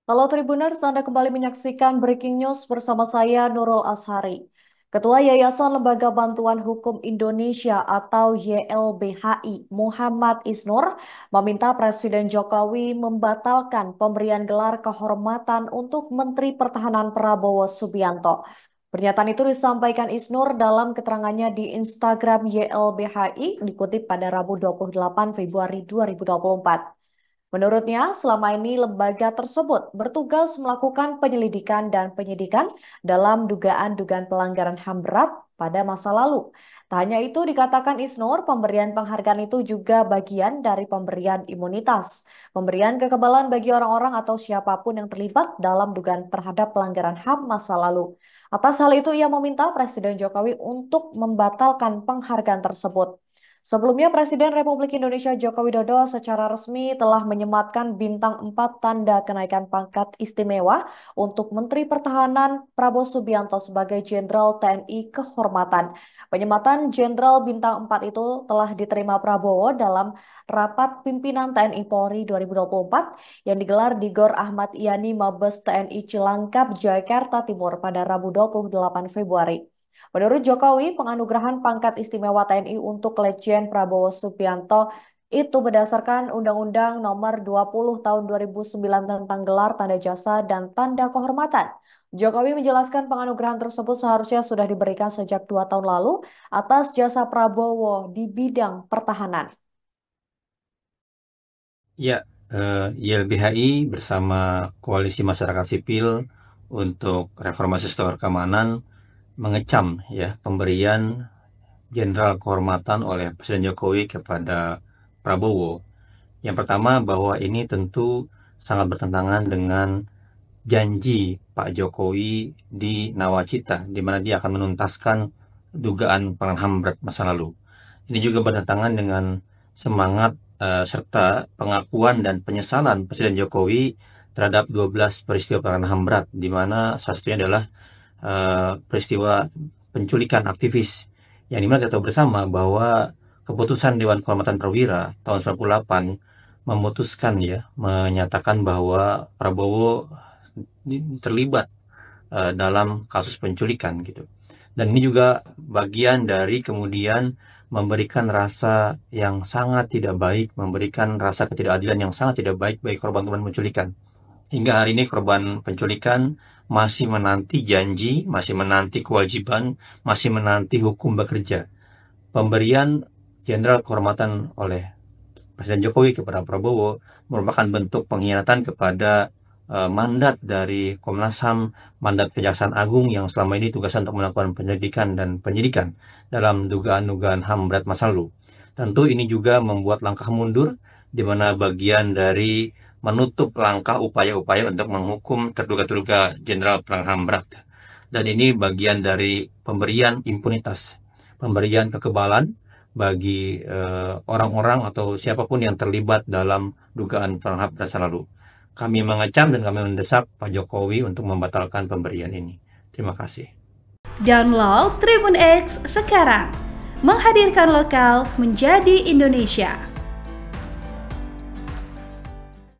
Halo Tribuners, Anda kembali menyaksikan Breaking News bersama saya Nurul Ashari. Ketua Yayasan Lembaga Bantuan Hukum Indonesia atau YLBHI Muhammad Isnur meminta Presiden Jokowi membatalkan pemberian gelar kehormatan untuk Menteri Pertahanan Prabowo Subianto. Pernyataan itu disampaikan Isnur dalam keterangannya di Instagram YLBHI dikutip pada Rabu 28 Februari 2024. Menurutnya, selama ini lembaga tersebut bertugas melakukan penyelidikan dan penyidikan dalam dugaan-dugaan pelanggaran HAM berat pada masa lalu. Tak hanya itu, dikatakan Isnur, pemberian penghargaan itu juga bagian dari pemberian imunitas, pemberian kekebalan bagi orang-orang atau siapapun yang terlibat dalam dugaan terhadap pelanggaran HAM masa lalu. Atas hal itu, ia meminta Presiden Jokowi untuk membatalkan penghargaan tersebut. Sebelumnya, Presiden Republik Indonesia Joko Widodo secara resmi telah menyematkan bintang 4 tanda kenaikan pangkat istimewa untuk Menteri Pertahanan Prabowo Subianto sebagai Jenderal TNI Kehormatan. Penyematan Jenderal bintang 4 itu telah diterima Prabowo dalam rapat pimpinan TNI Polri 2024 yang digelar di Gor Ahmad Yani Mabes TNI Cilangkap, Jakarta Timur pada Rabu 28 Februari. Menurut Jokowi, penganugerahan pangkat istimewa TNI untuk Letjen Prabowo Subianto itu berdasarkan Undang-Undang Nomor 20 Tahun 2009 tentang gelar tanda jasa dan tanda kehormatan. Jokowi menjelaskan penganugerahan tersebut seharusnya sudah diberikan sejak 2 tahun lalu atas jasa Prabowo di bidang pertahanan. Ya, YLBHI bersama Koalisi Masyarakat Sipil untuk Reformasi Sektor Keamanan mengecam ya pemberian Jenderal Kehormatan oleh Presiden Jokowi kepada Prabowo. Yang pertama bahwa ini tentu sangat bertentangan dengan janji Pak Jokowi di Nawacita, di mana dia akan menuntaskan dugaan pelanggaran HAM berat masa lalu. Ini juga bertentangan dengan semangat serta pengakuan dan penyesalan Presiden Jokowi terhadap 12 peristiwa pelanggaran HAM berat, di mana salah satunya adalah peristiwa penculikan aktivis, yang dimana kita tahu bersama bahwa keputusan Dewan Kehormatan Perwira tahun 98 memutuskan ya, menyatakan bahwa Prabowo terlibat dalam kasus penculikan gitu. Dan ini juga bagian dari kemudian memberikan rasa yang sangat tidak baik, memberikan rasa ketidakadilan yang sangat tidak baik bagi korban-korban penculikan. Hingga hari ini korban penculikan masih menanti janji, masih menanti kewajiban, masih menanti hukum bekerja. Pemberian Jenderal Kehormatan oleh Presiden Jokowi kepada Prabowo merupakan bentuk pengkhianatan kepada mandat dari Komnas HAM, mandat Kejaksaan Agung yang selama ini tugasnya untuk melakukan penyelidikan dan penyidikan dalam dugaan-dugaan HAM berat masa lalu. Tentu ini juga membuat langkah mundur, di mana bagian dari menutup langkah upaya-upaya untuk menghukum terduga-terduga jenderal pelanggaran HAM berat. Dan ini bagian dari pemberian impunitas, pemberian kekebalan bagi orang-orang atau siapapun yang terlibat dalam dugaan pelanggaran HAM masa lalu. Kami mengecam dan kami mendesak Pak Jokowi untuk membatalkan pemberian ini. Terima kasih. Download Tribun X sekarang. Menghadirkan lokal menjadi Indonesia.